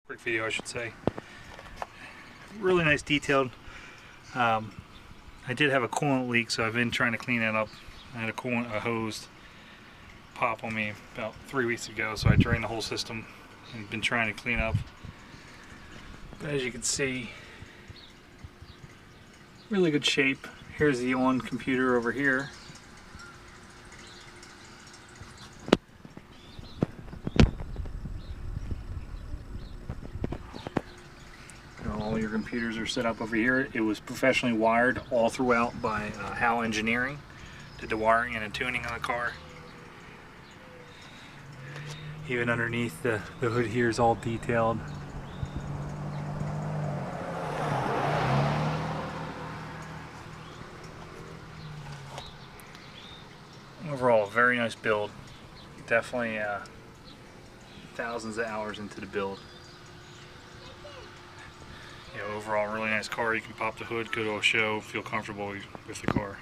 Quick video, I should say. Really nice detailed. I did have a coolant leak, so I've been trying to clean it up. I had a hose pop on me about 3 weeks ago, so I drained the whole system and been trying to clean up. But as you can see, really good shape. Here's the on computer over here. All your computers are set up over here. It was professionally wired all throughout by HAL Engineering. Did the wiring and the tuning on the car. Even underneath the hood here is all detailed. Overall, a very nice build. Definitely thousands of hours into the build. You know, overall, really nice car. You can pop the hood, go to a show, feel comfortable with the car.